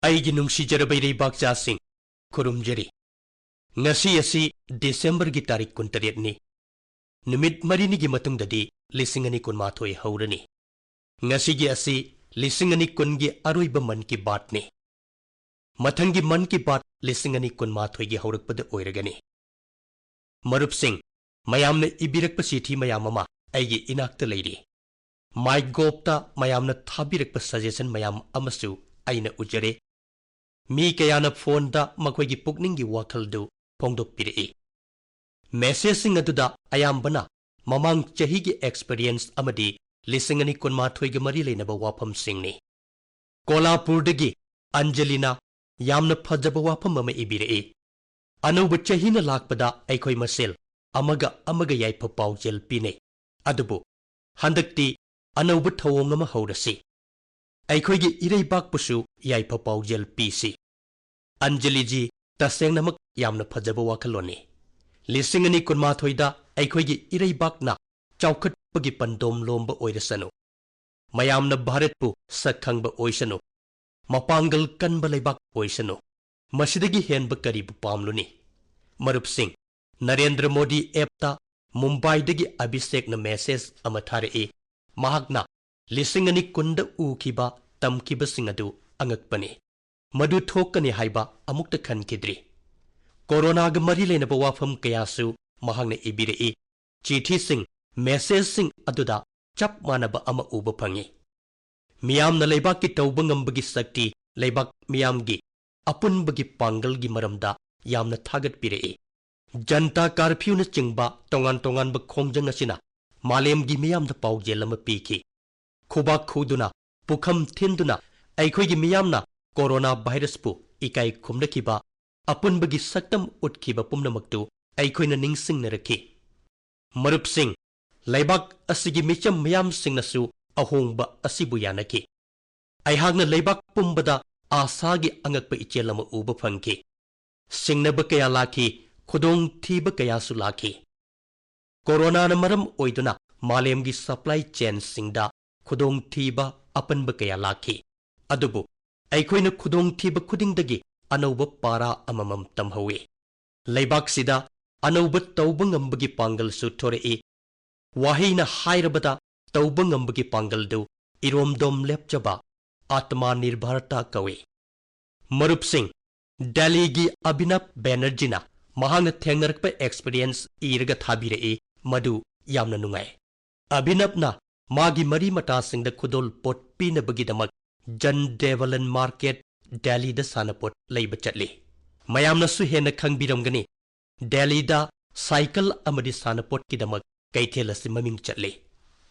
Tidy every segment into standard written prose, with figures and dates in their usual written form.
ꯑꯩꯒꯤ ꯅꯨꯡꯁꯤꯖꯔꯕ ꯏꯔꯩꯕꯥꯛꯆꯥꯁꯤꯡ ꯈꯨꯔꯨꯝꯖꯔꯤ ꯉꯁꯤ ꯑꯁꯤ ꯗꯤꯁꯦꯝꯕꯔꯒꯤ ꯇꯥꯔꯤꯛ 23ꯅꯤ ꯅꯨꯃꯤꯠ ꯃꯔꯤꯅꯤꯒꯤ ꯃꯇꯨꯡꯗꯗꯤ 2018 ꯍꯧꯔꯅꯤ ꯉꯁꯤꯒꯤ ꯑꯁꯤ 2020ꯒꯤ ꯑꯔꯣꯏꯕ ꯃꯟ ꯀꯤ ꯕꯥꯠꯅꯤ ꯃꯊꯪꯒꯤ ꯃꯟ ꯀꯤ ꯕꯥꯠ 2018ꯒꯤ ꯍꯧꯔꯛꯄꯗ ꯑꯣꯏꯔꯒꯅꯤ ꯃꯔꯨꯞꯁꯤꯡ ꯃꯌꯥꯝꯅ ꯏꯕꯤꯔꯛꯄ ꯆꯤꯊꯤ ꯃꯌꯥꯝ ꯑꯃ ꯑꯩꯒꯤ ꯏꯅꯥꯛꯇ ꯂꯩꯔꯤ ꯃꯥꯏꯒꯣꯞꯇ ꯃꯌꯥꯝꯅ ꯊꯥꯕꯤꯔꯛꯄ ꯁꯖꯦꯁꯟ ꯃꯌꯥꯝ ꯑꯃꯁꯨ ꯑꯩꯅ ꯎꯖꯔꯦ मी कयाना फोनदा मखोइगी पुकनिंगी वाखलदु फोंदोकपिरई मेसेजिंग अदुदा अयाम्बना ममांग चहीगी एक्सपीरियंस अमदी 2018गी मरी लेनबा वाफमसिंगनी कोल्हापुरदगी अंजलिना यामना फजबा वाफम अमा इबिरई अनौब चहीना लाकपदा अखोइ मसेल अमगा याइफ पाउजेल पिने अदुबु हंदक्ति अनौब थवोंग अमा हौरसी अखोइगी इरैबाकपुसु याइफ पाउजेल पीसी अंजलि जी तसेंगनमक यामना फजबा वाखलोनी 2018दा अखोइगी इरैबाकना चौखटपगी पंदोम लोम्बा ओइरसनु मयामना भारतपु सखंगबा ओइसनु मपांगल कनबा लेबाक ओइसनु मसिदगी हेनबा करीबु पामलुनी मरुपसिंग नरेंद्र मोदी एपता मुंबईदगी अभिषेकना मेसेज अमा थारई महाकना 2020दा उखिबा तमकिबसिंग अदु अंगकपनी मधु थोकनी हाइबा अमुक्त खनखिद्री कोरोनाग मरी लेनबा वाफम कयासु महांगने इबिरई चिठीसिंग मेसेजसिंग अदुदा चप मानबा अमा उबा फंगी मियामना लेबाककी तौबा ngambagi शक्ति लेबाक मियामगी अपुनबगी पांगलगी मरमदा यामना थागतपिरई जनता कर्फ्यूना चिंगबा तोंगान तोंगानबा खोंजंग असिना मालेमगी मियामदा पाउजेल अमा पीखी खुबाक खुदुना पुखम थिंदुना अखोइगी मियामना कोरोना वायरस पु इकाई खुमनखिबा अपुनबगी सक्तम उठखिबा पुमनमक्तु अखोइना निंगसिंगनरखि मरुपसिंग लेबाक असिगी मिचम मियाम सिंगनसु अहोंगबा असिबु यानखि अहागना लेबाक पुंबदा आसागी अंगकपा इचेल अमा उबा फंगखि सिंगनबा कया लाखि खुदोंग थीबा कयासु लाखि कोरोनाना मरम ओइदुना मालेमगी सप्लाई चेन सिंगदा खुदोंग थीबा अपनबा कया लाखि अदुबु अखोइना खुदोंग थीबा खुदिंगदगी अनौबा पारा अममम तमहौवे लेबाकसिदा अनौबा तौबा ngambagi पांगलसु थोरई वाहेना हाइरबदा तौबा ngambagi पांगलदु इरोमदोम लेपचबा आत्मा निर्भरता कवे मरुपसिंग दिल्लीगी अभिनव बैनर्जीना महांगना थेंगनरकपा एक्सपीरियंस इरगा थाबिरई मदु यामना नुंगाई अभिनवना मागी मरी मटासिंगदा खुदोल पोट पीनबगीदमक जन देवलन मार्केट दिल्ली दा सानपोट लेब चटली मयामनसु हेना खंगबिरमगनी दिल्ली दा साइकिल अमदी सानपोट किदमक कैथेल असि ममिंग चटली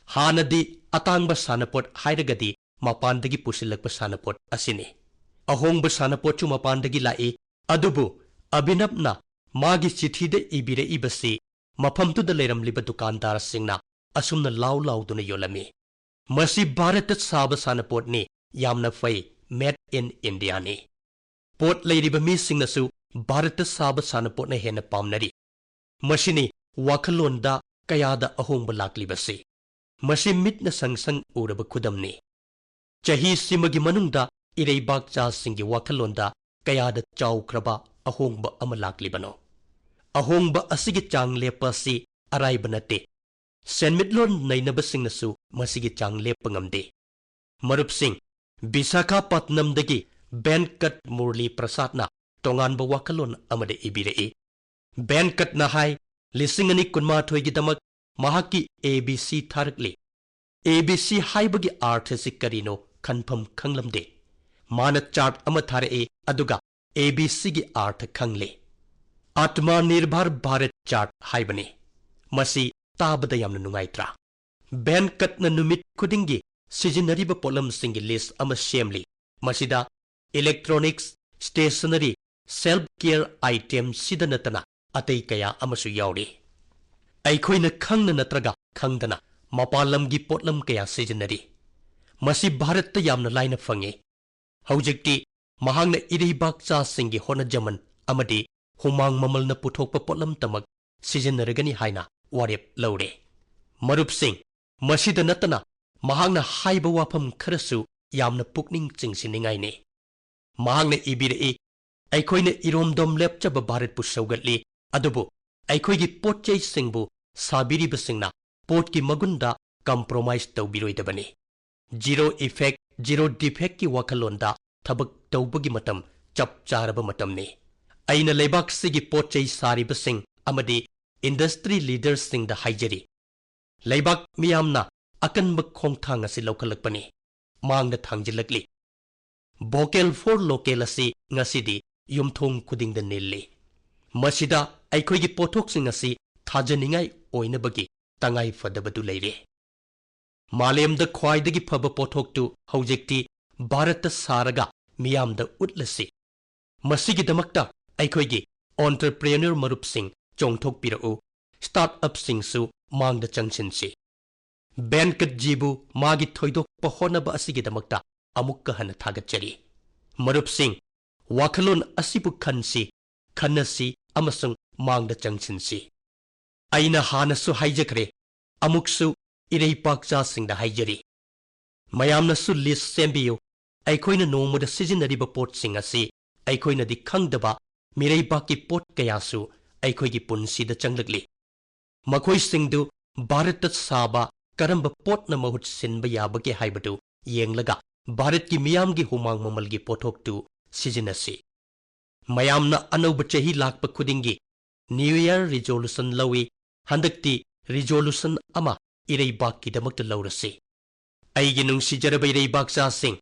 हानदी अतांगबा सानपोट हाइरगदी मपानदगी पुसिलकपा सानपोट असिनी अहोंगबा सानपोटचु मपानदगी लाई अदुबु अभिनवना मागी चिठीदा इबिरईबसी मफमतुदा लेरमलिबा दुकानदार सिंगना असुमना लाउ लाउदुना योलमी मसी भारत साबा सानपोटनी यामना फई मेड इन इंडिया ने पोट लेरिबा मीसिंगनसु भारत साबा सानपोटना हेना पामनरी मसिनी वाखलोंदा कयादा अहोंबा लाक्लिबसे मसि मिटना संगसंग उरबा खुदमनी चही सिमगी मनुंगदा इरैबाकचा सिंगी वाखलोंदा कयादा चाउख्रबा अहोंबा अमा लाक्लिबनो अहोंबा असिगी चांग लेपसी अराइबा नते सेनमिटलोन नैनबसिंगनसु मसिगी चांग लेपा ngamde मरुपसिंग विशाखापत्तनमदगी बेनकट मुरली प्रसादना तोंगानबा वाखलोन अमदे इबिरई बेनकटना हाई 2018गिदमक महाकी एबीसी थारकली एबीसी हाइबगी आर्थसि करिनो खनफम खंगलमदे माना चार्ट अमा थारई अदुगा एबीसी गी आर्थ खंगले आत्मनिर्भर भारत चार्ट हाइबने मसी ताबदा यामना नुंगाइत्रा बेनकटना नुमित खुदिंगी सिजिनरीब पोलम सिंगी लिस्ट अमा सेमली मसिदा electronics stationery self care item सिदा नतना अतै कया अमसु यावरी अखोइना खंगना नत्रगा खंगदना मपालमगी पोटलम कया सिजिनरी मसि भारत यामना लाइना फंगे हौजिक्ति महांगना इरैबाकचा सिंगी होनजमन अमदी हुमांग ममलना पुथोकपा पोटलम तमक सिजिनरगनी हाइना वारेप लौरे मरुपसिंग मसिदा नतना महांगना हाइबा वाफम खरसु यामना पुकनिंग चिंगसिनिंगाइने ꯃꯍꯥꯛꯅ ꯏꯕꯤꯔꯛꯏ ꯑꯩꯈꯣꯏꯅ ꯏꯔꯣꯝꯗꯣꯝ ꯂꯦꯞꯆꯕ ꯚꯥꯔꯠꯄꯨ ꯁꯧꯒꯠꯂꯤ ꯑꯗꯨꯕꯨ ꯑꯩꯈꯣꯏꯒꯤ ꯄꯣꯠꯆꯩꯁꯤꯡꯕꯨ ꯁꯥꯕꯤꯔꯤꯕꯁꯤꯡꯅ ꯄꯣꯠꯀꯤ ꯃꯒꯨꯟꯗ ꯀꯝꯄ꯭ꯔꯣꯃꯥꯏꯖ ꯇꯧꯕꯤꯔꯣꯏꯗꯕꯅꯤ ꯖꯤꯔꯣ ꯏꯐꯦꯛ ꯖꯤꯔꯣ ꯗꯤꯐꯦꯛꯀꯤ ꯋꯥꯈꯜꯂꯣꯟꯗ ꯊꯕꯛ ꯇꯧꯕꯒꯤ ꯃꯇꯝ ꯆꯞ ꯆꯥꯔꯕ ꯃꯇꯝꯅꯤ ꯑꯩꯅ ꯂꯩꯕꯥꯛꯁꯤꯒꯤ ꯄꯣꯠꯆꯩ ꯁꯥꯔꯤꯕꯁꯤꯡ ꯑꯃꯗꯤ ꯏꯟꯗꯁꯇ꯭ꯔꯤ ꯂꯤꯗꯔꯁꯤꯡꯗ ꯍꯥꯏꯖꯔꯤ ꯂꯩꯕꯥꯛ ꯃꯤꯌꯥꯝꯅ ꯑꯀꯟꯕ ꯈꯣꯡꯊꯥꯡ ꯑꯁꯤ ꯂꯧꯈꯠꯂꯛꯄꯅꯤ ꯃꯥꯡꯗ ꯊꯥꯡꯖꯤꯜꯂꯛꯂꯤ ꯚꯣꯀꯦꯜ ꯐꯣꯔ ꯂꯣꯀꯦꯜ ꯑꯁꯤ ꯉꯁꯤꯗꯤ ꯌꯨꯝꯊꯣꯡ ꯈꯨꯗꯤꯡꯗ ꯅꯤꯜꯂꯤ ꯃꯁꯤꯗ ꯑꯩꯈꯣꯏꯒꯤ ꯄꯣꯠꯊꯣꯛꯁꯤꯡ ꯑꯁꯤ ꯊꯥꯖꯅꯤꯡꯉꯥꯏ ꯑꯣꯏꯅꯕꯒꯤ ꯇꯉꯥꯏ ꯐꯗꯕꯗꯨ ꯂꯩꯔꯦ ꯃꯥꯂꯦꯝꯗ ꯈ꯭ꯋꯥꯏꯗꯒꯤ ꯐꯕ ꯄꯣꯠꯊꯣꯛꯇꯨ ꯍꯧꯖꯤꯛꯇꯤ ꯚꯥꯔꯠꯇ ꯁꯥꯔꯒ ꯃꯤꯌꯥꯝꯗ ꯎꯠꯂꯁꯤ ꯃꯁꯤꯒꯤꯗꯃꯛꯇ ꯑꯩꯈꯣꯏꯒꯤ ꯑꯣꯟꯇꯔꯄ꯭ꯔꯦꯅꯔ ꯃꯔꯨꯞꯁꯤꯡ ꯆꯣꯡꯊꯣꯛꯄꯤꯔꯛꯎ ꯁ꯭ꯇꯥꯔꯠ ꯑꯞꯁꯤꯡꯁꯨ ꯃꯥꯡꯗ ꯆꯪꯁꯤꯟꯁꯤ ꯕꯦꯟꯀꯠꯖꯤꯕꯨ ꯃꯥꯒꯤ ꯊꯣꯏꯗꯣꯛꯄ ꯍꯣꯠꯅꯕ ꯑꯁꯤꯒꯤꯗꯃꯛꯇ ꯑꯃꯨꯛꯀ ꯍꯟꯅ ꯊꯥꯒꯠꯆꯔꯤ ꯃꯔꯨꯞꯁꯤꯡ ꯋꯥꯈꯜꯂꯣꯟ ꯑꯁꯤꯕꯨ ꯈꯟꯁꯤ ꯈꯟꯅꯁꯤ ꯑꯃꯁꯨꯡ ꯃꯥꯡꯗ ꯆꯪꯁꯤꯟꯁꯤ ꯑꯩꯅ ꯍꯥꯟꯅꯁꯨ ꯍꯥꯏꯖꯈ꯭ꯔꯦ ꯑꯃꯨꯛꯁꯨ ꯏꯔꯩꯄꯥꯛꯆꯥꯁꯤꯡꯗ ꯍꯥꯏꯖꯔꯤ ꯃꯌꯥꯝꯅꯁꯨ ꯂꯤꯁ ꯁꯦꯝꯕꯤꯌꯨ ꯑꯩꯈꯣꯏꯅ ꯅꯣꯡꯃꯗ ꯁꯤꯖꯤꯟꯅꯔꯤꯕ ꯄꯣꯠꯁꯤꯡ ꯑꯁꯤ ꯑꯩꯈꯣꯏꯅꯗꯤ ꯈꯪꯗꯕ ꯃꯤꯔꯩꯕꯥꯛꯀꯤ ꯄꯣꯠ ꯀꯌꯥꯁꯨ ꯑꯩꯈꯣꯏꯒꯤ ꯄꯨꯟꯁꯤꯗ ꯆꯪꯂꯛꯂꯤ ꯃꯈꯣꯏꯁꯤꯡꯗꯨ ꯚꯥꯔꯠꯇ ꯁꯥꯕ ꯀꯔꯝꯕ ꯄꯣꯠꯅ ꯃꯍꯨꯠ ꯁꯤꯟꯕ ꯌꯥꯕꯒꯦ ꯍꯥꯏꯕꯗꯨ ꯌꯦꯡꯂꯒ ꯚꯥꯔꯠꯀꯤ ꯃꯤꯌꯥꯝꯒꯤ ꯍꯨꯃꯥꯡ ꯃꯃꯜꯒꯤ ꯄꯣꯠꯊꯣꯛꯇꯨ ꯁꯤꯖꯤꯟꯅꯁꯤ ꯃꯌꯥꯝꯅ ꯑꯅꯧꯕ ꯆꯍꯤ ꯂꯥꯛꯄ ꯈꯨꯗꯤꯡꯒꯤ ꯅ꯭ꯌꯨ ꯏꯌꯔ ꯔꯤꯖꯣꯂꯨꯁꯟ ꯂꯧꯏ ꯍꯟꯗꯛꯇꯤ ꯔꯤꯖꯣꯂꯨꯁꯟ ꯑꯃ ꯏꯔꯩꯕꯥꯛꯀꯤꯗꯃꯛꯇ ꯂꯧꯔꯁꯤ ꯑꯩꯒꯤ ꯅꯨꯡꯁꯤꯖꯔꯕ ꯏꯔꯩꯕꯥꯛꯆꯥꯁꯤꯡ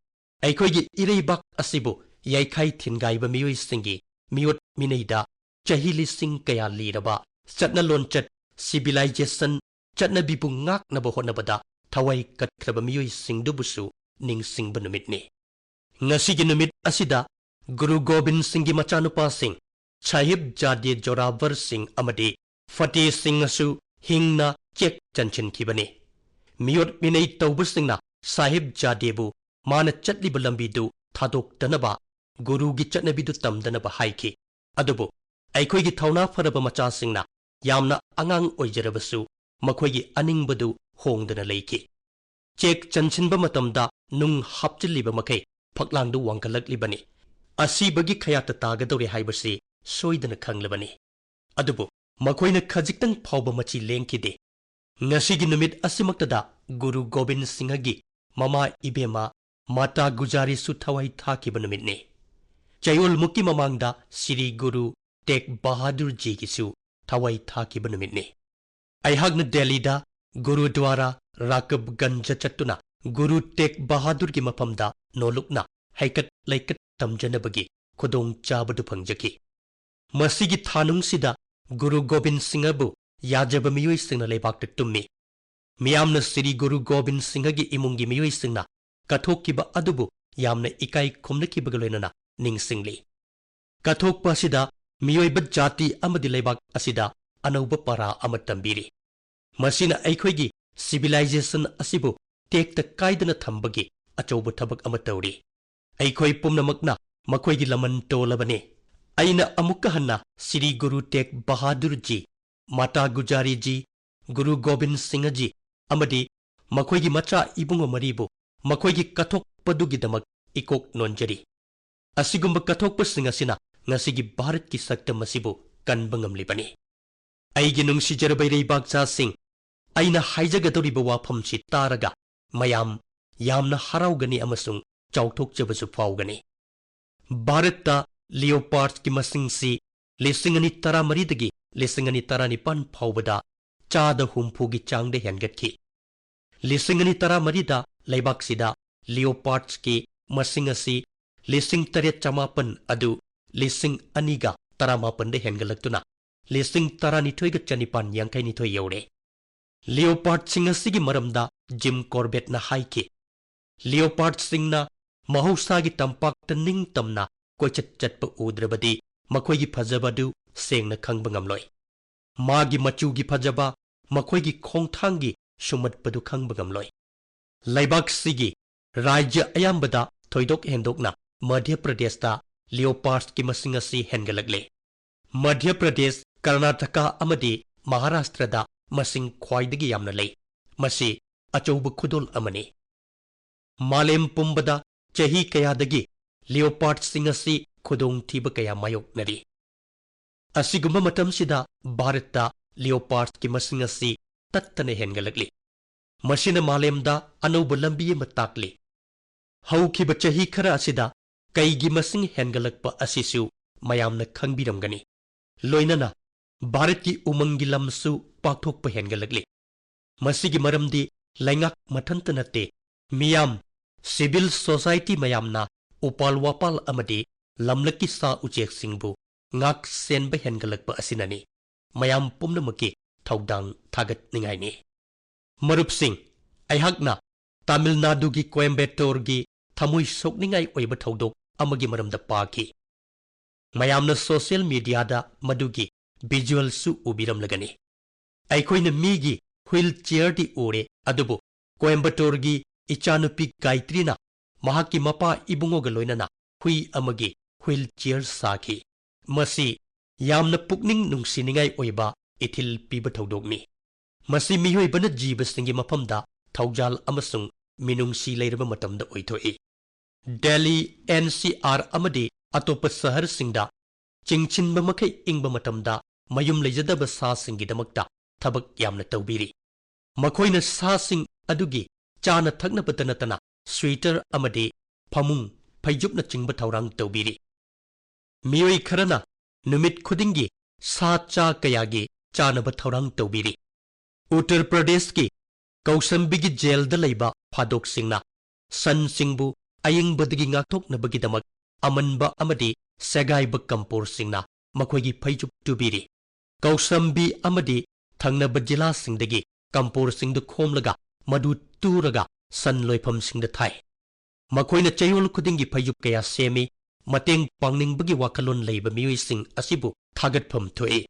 ꯑꯩꯈꯣꯏꯒꯤ ꯏꯔꯩꯕꯥꯛ ꯑꯁꯤꯕꯨ ꯌꯩꯈꯥꯏ ꯊꯤꯟꯒꯥꯏꯕ ꯃꯤꯑꯣꯏꯁꯤꯡꯒꯤ ꯃꯤꯑꯣꯠ ꯃꯤꯅꯩꯗ ꯆꯍꯤ ꯂꯤꯁꯤꯡ ꯀꯌꯥ ꯂꯤꯔꯕ ꯆꯠꯅ ꯂꯣꯟꯆꯠ ꯁꯤꯚꯤꯂꯥꯏꯖꯦꯁꯟ ꯆꯠꯅꯕꯤꯕꯨ ꯉꯥꯛꯅꯕ ꯍꯣꯠꯅꯕꯗ ꯊꯋꯥꯏ ꯀꯠꯈ꯭ꯔꯕ ꯃꯤꯑꯣꯏꯁꯤꯡꯗꯨꯕꯨꯁꯨ ꯅꯤꯡꯁꯤꯡꯕ ꯅꯨꯃꯤꯠꯅꯤ ꯉꯁꯤꯒꯤ ꯅꯨꯃꯤꯠ ꯑꯁꯤꯗ ꯒꯨꯔꯨ ꯒꯣꯕꯤꯟ ꯁꯤꯡꯒꯤ ꯃꯆꯥꯅꯨꯄꯥꯁꯤꯡ ꯁꯥꯍꯤꯕ ꯖꯥꯗꯦ ꯖꯣꯔꯥꯕꯔꯁꯤꯡ ꯑꯃꯗꯤ ꯐꯇꯦꯁꯤꯡꯅꯁꯨ ꯍꯤꯡꯅ ꯆꯦꯛ ꯆꯟꯁꯤꯟꯈꯤꯕꯅꯤ ꯃꯤꯑꯣꯠ ꯃꯤꯅꯩ ꯇꯧꯕꯁꯤꯡꯅ ꯁꯥꯍꯤꯕ ꯖꯥꯗꯦꯕꯨ ꯃꯥꯅ ꯆꯠꯂꯤꯕ ꯂꯝꯕꯤꯗꯨ ꯊꯥꯗꯣꯛꯇꯅꯕ ꯒꯨꯔꯨꯒꯤ ꯆꯠꯅꯕꯤꯗꯨ ꯇꯝꯗꯅꯕ ꯍꯥꯏꯈꯤ ꯑꯗꯨꯕꯨ ꯑꯩꯈꯣꯏꯒꯤ ꯊꯧꯅꯥ ꯐꯔꯕ ꯃꯆꯥꯁꯤꯡꯅ ꯌꯥꯝꯅ ꯑꯉꯥꯡ ꯑꯣꯏꯖꯔꯕꯁꯨ ꯃꯈꯣꯏꯒꯤ ꯑꯅꯤꯡꯕꯗꯨ ꯍꯣꯡꯗꯅ ꯂꯩꯈꯤ ꯆꯦꯛ ꯆꯟꯁꯤꯟꯕ ꯃꯇꯝꯗ ꯅꯨꯡ ꯍꯥꯞꯆꯤꯜꯂꯤꯕ ꯃꯈꯩ ꯐꯛꯂꯥꯡꯗꯨ ꯋꯥꯡꯈꯠꯂꯛꯂꯤꯕꯅꯤ ꯑꯁꯤꯕꯒꯤ ꯈꯌꯥꯠꯇ ꯇꯥꯒꯗꯧꯔꯦ ꯍꯥꯏꯕꯁꯤ ꯁꯣꯏꯗꯅ ꯈꯪꯂꯕꯅꯤ ꯑꯗꯨꯕꯨ ꯃꯈꯣꯏꯅ ꯈꯖꯤꯛꯇꯪ ꯐꯥꯎꯕ ꯃꯆꯤ ꯂꯦꯡꯈꯤꯗꯦ ꯉꯁꯤꯒꯤ ꯅꯨꯃꯤꯠ ꯑꯁꯤꯃꯛꯇꯗ ꯒꯨꯔꯨ ꯒꯣꯕꯤꯟ ꯁꯤꯡꯍꯒꯤ ꯃꯃꯥ ꯏꯕꯦꯝꯃ ꯃꯥꯇꯥ ꯒꯨꯖꯥꯔꯤꯁꯨ ꯊꯋꯥꯏ ꯊꯥꯈꯤꯕ ꯅꯨꯃꯤꯠꯅꯤ ꯆꯌꯣꯜꯃꯨꯛꯀꯤ ꯃꯃꯥꯡꯗ ꯁ꯭ꯔꯤ ꯒꯨꯔꯨ ꯇꯦꯛ ꯕꯍꯥꯗꯨꯔꯖꯤꯒꯤꯁꯨ ꯊꯋꯥꯏ ꯊꯥꯈꯤꯕ ꯅꯨꯃꯤꯠꯅꯤ ꯑꯩꯍꯥꯛꯅ ꯗꯦꯜꯂꯤꯗ ꯒꯨꯔꯨꯗ꯭ꯋꯥꯔꯥ ꯔꯥꯀꯕꯒꯟꯖ ꯆꯠꯇꯨꯅ ꯒꯨꯔꯨ ꯇꯦꯛ ꯕꯍꯥꯗꯨꯔꯒꯤ ꯃꯐꯝꯗ ꯅꯣꯂꯨꯛꯅ ꯍꯩꯀꯠ ꯂꯩꯀꯠ ꯇꯝꯖꯅꯕꯒꯤ ꯈꯨꯗꯣꯡꯆꯥꯕꯗꯨ ꯐꯪꯖꯈꯤ ꯃꯁꯤꯒꯤ ꯊꯥꯅꯨꯡꯁꯤꯗ ꯒꯨꯔꯨ ꯒꯣꯕꯤꯟ ꯁꯤꯡꯍꯕꯨ ꯌꯥꯖꯕ ꯃꯤꯑꯣꯏꯁꯤꯡꯅ ꯂꯩꯕꯥꯛꯇ ꯇꯨꯝꯃꯤ ꯃꯤꯌꯥꯝꯅ ꯁ꯭ꯔꯤ ꯒꯨꯔꯨ ꯒꯣꯕꯤꯟ ꯁꯤꯡꯍꯒꯤ ꯏꯃꯨꯡꯒꯤ ꯃꯤꯑꯣꯏꯁꯤꯡꯅ ꯀꯠꯊꯣꯛꯈꯤꯕ ꯑꯗꯨꯕꯨ ꯌꯥꯝꯅ ꯏꯀꯥꯏ ꯈꯨꯝꯅꯈꯤꯕꯒ ꯂꯣꯏꯅꯅ ꯅꯤꯡꯁꯤꯡꯂꯤ ꯀꯠꯊꯣꯛꯄ ꯑꯁꯤꯗ ꯃꯤꯑꯣꯏꯕ ꯖꯥꯇꯤ ꯑꯃꯗꯤ ꯂꯩꯕꯥꯛ ꯑꯁꯤꯗ ꯑꯅꯧꯕ ꯄꯔꯥ ꯑꯃ ꯇꯝꯕꯤꯔꯤ ꯃꯁꯤꯅ ꯑꯩꯈꯣꯏꯒꯤ ꯁꯤꯚꯤꯂꯥꯏꯖꯦꯁꯟ ꯑꯁꯤꯕꯨ ꯇꯦꯛꯇ ꯀꯥꯏꯗꯅ ꯊꯝꯕꯒꯤ ꯑꯆꯧꯕ ꯊꯕꯛ ꯑꯃ ꯇꯧꯔꯤ ꯑꯩꯈꯣꯏ ꯄꯨꯝꯅꯃꯛꯅ ꯃꯈꯣꯏꯒꯤ ꯂꯃꯟ ꯇꯣꯜꯂꯕꯅꯤ ꯑꯩꯅ ꯑꯃꯨꯛꯀ ꯍꯟꯅ ꯁ꯭ꯔꯤ ꯒꯨꯔꯨ ꯇꯦꯛ ꯕꯍꯥꯗꯨꯔꯖꯤ ꯃꯥꯇꯥ ꯒꯨꯖꯥꯔꯤꯖꯤ ꯒꯨꯔु ꯒꯣꯕꯤꯟ ꯁꯤꯡꯍꯖꯤ ꯑꯃꯗꯤ ꯃꯈꯣꯏꯒꯤ ꯃꯆꯥ ꯏꯕꯨꯡꯉꯣ ꯃꯔꯤꯕꯨ ꯃꯈꯣꯏꯒꯤ ꯀꯠꯊꯣꯛꯄꯗꯨꯒꯤꯗꯃꯛ ꯏꯀꯣꯛ ꯅꯣꯟꯖꯔꯤ ꯑꯁꯤꯒꯨꯝꯕ ꯀꯠꯊꯣꯛꯄꯁꯤꯡ ꯑꯁꯤꯅ ꯉꯁꯤꯒꯤ ꯚꯥꯔꯠꯀꯤ ꯁꯛꯇꯝ ꯑꯁꯤꯕꯨ ꯀꯟꯕ ꯉꯝꯂꯤꯕꯅꯤ ꯑꯩꯒꯤ ꯅꯨꯡꯁꯤꯖꯔꯕ ꯏꯔꯩꯕꯥꯛꯆꯥꯁꯤꯡ ꯑꯩꯅ ꯍꯥꯏꯖꯒꯗꯧꯔꯤꯕ ꯋꯥꯐꯝꯁꯤ ꯇꯥꯔꯒ ꯃꯌꯥꯝ ꯌꯥꯝꯅ ꯍꯔꯥꯎꯒꯅꯤ ꯑꯃꯁꯨꯡ ꯆꯥꯎꯊꯣꯛꯆꯕꯁꯨ ꯐꯥꯎꯒꯅꯤ ꯚꯥꯔꯠꯇ ꯂꯤꯑꯣꯄꯥꯔꯗꯀꯤ ꯃꯁꯤꯡꯁꯤ 2013ꯗꯒꯤ 2019 ꯐꯥꯎꯕꯗ 70%ꯒꯤ ꯆꯥꯡꯗ ꯍꯦꯟꯒꯠꯈꯤ 2013ꯗ ꯂꯩꯕꯥꯛꯁꯤꯗ ꯂꯤꯑꯣꯄꯥꯔꯗꯁꯀꯤ ꯃꯁꯤꯡ ꯑꯁꯤ 8,900 ꯑꯗꯨ 2018ꯗ ꯍꯦꯟꯒꯠꯂꯛꯇꯨꯅ 12,982 ꯌꯧꯔꯦ ꯂꯤꯑꯣꯄꯥꯔꯗꯁꯤꯡ ꯑꯁꯤꯒꯤ ꯃꯔꯝꯗ ꯖꯤꯝ ꯀꯣꯔꯕꯦꯠꯅ ꯍꯥꯏꯈꯤ ꯂꯤꯑꯣꯄꯥꯔꯗꯁꯤꯡꯅ ꯃꯍꯧꯁꯥꯒꯤ ꯇꯝꯄꯥꯛꯇ ꯅꯤꯡꯇꯝꯅ ꯀꯣꯏꯆꯠ ꯆꯠꯄ ꯎꯗ꯭ꯔꯕꯗꯤ ꯃꯈꯣꯏꯒꯤ ꯐꯖꯕ ꯑꯗꯨ ꯁꯦꯡꯅ ꯈꯪꯕ ꯉꯝꯂꯣꯏ ꯃꯥꯒꯤ ꯃꯆꯨꯒꯤ ꯐꯖꯕ ꯃꯈꯣꯏꯒꯤ ꯈꯣꯡꯊꯥꯡꯒꯤ ꯁꯨꯝꯍꯠꯄꯗꯨ ꯈꯪꯕ ꯉꯝꯂꯣꯏ ꯂꯩꯕꯥꯛꯁꯤꯒꯤ ꯔꯥꯖ꯭ꯌ ꯑꯌꯥꯝꯕꯗ ꯊꯣꯏꯗꯣꯛ ꯍꯦꯟꯗꯣꯛꯅ ꯃꯙ꯭ꯌ ꯄ꯭ꯔꯗꯦꯁꯇ ꯂꯤꯑꯣꯄꯥꯔꯗꯁꯀꯤ ꯃꯁꯤꯡ ꯑꯁꯤ ꯍꯦꯟꯒꯠꯂꯛꯂꯦ ꯃꯙ꯭ꯌ ꯄ꯭ꯔꯗꯦꯁ ꯀꯔꯅꯥꯇꯀꯥ ꯑꯃꯗꯤ ꯃꯍꯥꯔꯥꯁꯇ꯭ꯔꯗ ꯃꯁꯤꯡ ꯈ꯭ꯋꯥꯏꯗꯒꯤ ꯌꯥꯝꯅ ꯂꯩ ꯃꯁꯤ ꯑꯆꯧꯕ ꯈꯨꯗꯣꯜ ꯑꯃꯅꯤ ꯃꯥꯂꯦꯝ ꯄꯨꯝꯕꯗ ꯆꯍꯤ ꯀꯌꯥꯗꯒꯤ ꯂꯤꯑꯣꯄꯥꯔꯗꯁꯤꯡ ꯑꯁꯤ ꯈꯨꯗꯣꯡꯊꯤꯕ ꯀꯌꯥ ꯃꯥꯌꯣꯛꯅꯔꯤ꯫ ꯑꯁꯤꯒꯨꯝꯕ ꯃꯇꯝꯁꯤꯗ ꯚꯥꯔꯠꯇ ꯂꯤꯑꯣꯄꯥꯔꯗꯁꯀꯤ ꯃꯁꯤꯡ ꯑꯁꯤ ꯇꯠꯇꯅ ꯍꯦꯟꯒꯠꯂꯛꯂꯤ꯫ ꯃꯁꯤꯅ ꯃꯥꯂꯦꯝꯗ ꯑꯅꯧꯕ ꯂꯝꯕꯤ ꯑꯃ ꯇꯥꯛꯂꯤ꯫ ꯍꯧꯈꯤꯕ ꯆꯍꯤ ꯈꯔ ꯑꯁꯤꯗ ꯀꯩꯒꯤ ꯃꯁꯤꯡ ꯍꯦꯟꯒꯠꯂꯛꯄ ꯑꯁꯤꯁꯨ ꯃꯌꯥꯝꯅ ꯈꯪꯕꯤꯔꯝꯒꯅꯤ꯫ ꯂꯣꯏꯅꯅ ꯚꯥꯔꯠꯀꯤ ꯎꯃꯪꯒꯤ ꯂꯝꯁꯨ ꯄꯥꯛꯊꯣꯛꯄ ꯍꯦꯟꯒꯠꯂꯛꯂꯤ꯫ ꯃꯁꯤꯒꯤ ꯃꯔꯝꯗꯤ ꯂꯩꯉꯥꯛ ꯃꯊꯟꯇ ꯅꯠꯇꯦ, ꯃꯤꯌꯥꯝ, ꯁꯤꯚꯤꯜ ꯁꯣꯁꯥꯏꯇꯤ ꯃꯌꯥꯝꯅ ꯎꯄꯥꯜ ꯋꯥꯄꯥꯜ ꯑꯃꯗꯤ ꯂꯝꯂꯛꯀꯤ ꯁꯥ ꯎꯆꯦꯛꯁꯤꯡꯕꯨ ꯉꯥꯛ ꯁꯦꯟꯕ ꯍꯦꯟꯒꯠꯂꯛꯄ ꯑꯁꯤꯅꯅꯤ꯫ ꯃꯌꯥꯝ ꯄꯨꯝꯅꯃꯛꯀꯤ ꯊꯧꯗꯥꯡ ꯊꯥꯒꯠꯅꯤꯡꯉꯥꯏꯅꯤ꯫ ꯃꯔꯨꯞꯁꯤꯡ, ꯑꯩꯍꯥꯛꯅ ꯇꯥꯃꯤꯜ ꯅꯥꯗꯨꯒꯤ ꯀꯣꯏꯝꯕꯦꯇꯣꯔꯒꯤ ꯊꯃꯣꯏ ꯁꯣꯛꯅꯤꯡꯉꯥꯏ ꯑꯣꯏꯕ ꯊꯧꯗꯣꯛ ꯑꯃꯒꯤ ꯃꯔꯝꯗ ꯄꯥꯈꯤ꯫ ꯃꯌꯥꯝꯅ ꯁꯣꯁꯤꯌꯦꯜ ꯃꯤꯗꯤꯌꯥꯗ ꯃꯗꯨꯒꯤ ꯚꯤꯖꯨꯑꯦꯜꯁꯨ ꯎꯕꯤꯔꯝꯂꯒꯅꯤ꯫ ꯑꯩꯈꯣꯏꯅ ꯃꯤꯒꯤ ꯍꯨꯏꯜ ꯆꯦꯌꯔꯗꯤ ꯎꯔꯦ, ꯑꯗꯨꯕꯨ ꯀꯣꯏꯝꯕꯇꯣꯔꯒꯤ ꯏꯆꯥꯅꯨꯄꯤ ꯒꯥꯏꯇ꯭ꯔꯤꯅ ꯃꯍꯥꯛꯀꯤ ꯃꯄꯥ ꯏꯕꯨꯡꯉꯣꯒ ꯂꯣꯏꯅꯅ ꯍꯨꯏ ꯑꯃꯒꯤ ꯍꯨꯏꯜ ꯆꯦꯌꯔ ꯁꯥꯈꯤ꯫ ꯃꯁꯤ ꯌꯥꯝꯅ ꯄꯨꯛꯅꯤꯡ ꯅꯨꯡꯁꯤꯅꯤꯡꯉꯥꯏ ꯑꯣꯏꯕ ꯏꯊꯤꯜ ꯄꯤꯕ ꯊꯧꯗꯣꯛꯅꯤ꯫ ꯃꯁꯤ ꯃꯤꯑꯣꯏꯕꯅ ꯖꯤꯕꯁꯤꯡꯒꯤ ꯃꯐꯝꯗ ꯊꯧꯖꯥꯜ ꯑꯃꯁꯨꯡ ꯃꯤꯅꯨꯡꯁꯤ ꯂꯩꯔꯕ ꯃꯇꯝꯗ ꯑꯣꯏꯊꯣꯛꯏ꯫ ꯗꯦꯜꯂꯤ, NCR ꯑꯃꯗꯤ ꯑꯇꯣꯞꯄ ꯁꯍꯔꯁꯤꯡꯗ ꯆꯤꯡꯁꯤꯟꯕ ꯃꯈꯩ ꯏꯪꯕ ꯃꯇꯝꯗ ꯃꯌꯨꯝ ꯂꯩꯖꯗꯕ ꯁꯥꯁꯤꯡꯒꯤꯗꯃꯛꯇ ꯊꯕꯛ ꯌꯥꯝꯅ ꯇꯧꯕꯤꯔꯤ꯫ ꯃꯈꯣꯏꯅ ꯁꯥꯁꯤꯡ ꯑꯗꯨꯒꯤ ꯆꯥꯅ ꯊꯛꯅꯕꯇ ꯅꯠꯇꯅ ꯁ꯭ꯋꯦꯇꯔ ꯑꯃꯗꯤ ꯐꯃꯨꯡ, ꯐꯩꯖꯨꯞꯅꯆꯤꯡꯕ ꯊꯧꯔꯥꯡ ꯇꯧꯕꯤꯔꯤ꯫ ꯃꯤꯑꯣꯏ ꯈꯔꯅ ꯅꯨꯃꯤꯠ ꯈꯨꯗꯤꯡꯒꯤ ꯁꯥ ꯆꯥ ꯀꯌꯥꯒꯤ ꯆꯥꯅꯕ ꯊꯧꯔꯥꯡ ꯇꯧꯕꯤꯔꯤ꯫ ꯎꯠꯇꯔ ꯄ꯭ꯔꯗꯦꯁꯀꯤ ꯀꯧꯁꯝꯕꯤꯒꯤ ꯖꯦꯜꯗ ꯂꯩꯕ ꯐꯥꯗꯣꯛꯁꯤꯡꯅ ꯁꯟꯁꯤꯡꯕꯨ ꯑꯏꯪꯕꯗꯒꯤ ꯉꯥꯛꯊꯣꯛꯅꯕꯒꯤꯗꯃꯛ ꯑꯃꯟꯕ ꯑꯃꯗꯤ ꯁꯦꯒꯥꯏꯕ ꯀꯝꯄꯣꯔꯁꯤꯡꯅ ꯃꯈꯣꯏꯒꯤ ꯐꯩꯖꯨꯞ ꯇꯨꯕꯤꯔꯤ꯫ ꯀꯧꯁꯝꯕꯤ ꯑꯃꯗꯤ ꯊꯪꯅꯕ ꯖꯤꯂꯥꯁꯤꯡꯗꯒꯤ ꯀꯝꯄꯣꯔꯁꯤꯡꯗꯨ ꯈꯣꯝꯂꯒ ꯃꯗꯨ ꯇꯨꯔꯒ ꯁꯟ ꯂꯣꯏꯐꯝꯁꯤꯡꯗ ꯊꯥꯏ꯫ ꯃꯈꯣꯏꯅ ꯆꯌꯣꯜ ꯈꯨꯗꯤꯡꯒꯤ ꯐꯩꯖꯨꯞ ꯀꯌꯥ ꯁꯦꯝꯃꯤ꯫ ꯃꯇꯦꯡ ꯄꯥꯡꯅꯤꯡꯕꯒꯤ ꯋꯥꯈꯜꯂꯣꯟ ꯂꯩꯕ ꯃꯤꯑꯣꯏꯁꯤꯡ ꯑꯁꯤꯕꯨ ꯊꯥꯒꯠꯐꯝ ꯊꯣꯛꯏ꯫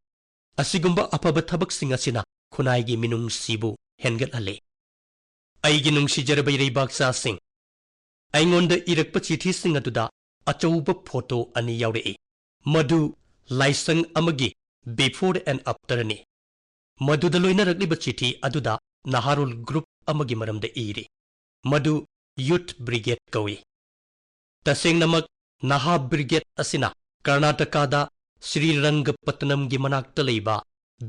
ꯑꯁꯤꯒꯨꯝꯕ ꯑꯐꯕ ꯊꯕꯛꯁꯤꯡ ꯑꯁꯤꯅ ꯈꯨꯟꯅꯥꯏꯒꯤ ꯃꯤꯅꯨꯡꯁꯤꯕꯨ ꯍꯦꯟꯒꯠꯍꯜꯂꯤ꯫ ꯑꯩꯒꯤ ꯅꯨꯡꯁꯤꯖꯔꯕ ꯏꯔꯩꯕꯥꯛꯆꯥꯁꯤꯡ, ꯑꯩꯉꯣꯟꯗ ꯏꯔꯛꯄ ꯆꯤꯊꯤꯁꯤꯡ ꯑꯗꯨꯗ ꯑꯆꯧꯕ ꯐꯣꯇꯣ ꯑꯅꯤ ꯌꯥꯎꯔꯛꯏ꯫ ꯃꯗꯨ ꯂꯥꯏꯁꯪ ꯑꯃꯒꯤ ꯕꯤꯐꯣꯔ ꯑꯦꯟ ꯑꯐꯇꯔꯅꯤ꯫ ꯃꯗꯨꯗ ꯂꯣꯏꯅꯔꯛꯂꯤꯕ ꯆꯤꯊꯤ ꯑꯗꯨꯗ ꯅꯍꯥꯔꯣꯜ ꯒ꯭ꯔꯨꯞ ꯑꯃꯒꯤ ꯃꯔꯝꯗ ꯏꯔꯤ꯫ ꯃꯗꯨ ꯌꯨꯊ ꯕ꯭ꯔꯤꯒꯦꯗ ꯀꯧꯏ꯫ ꯇꯁꯦꯡꯅꯃꯛ ꯅꯍꯥ ꯕ꯭ꯔꯤꯒꯦꯗ ꯑꯁꯤꯅ ꯀꯔꯅꯥꯇꯀꯥꯗ ꯁ꯭ꯔꯤꯔꯪꯒꯄꯠꯇꯅꯝꯒꯤ ꯃꯅꯥꯛꯇ ꯂꯩꯕ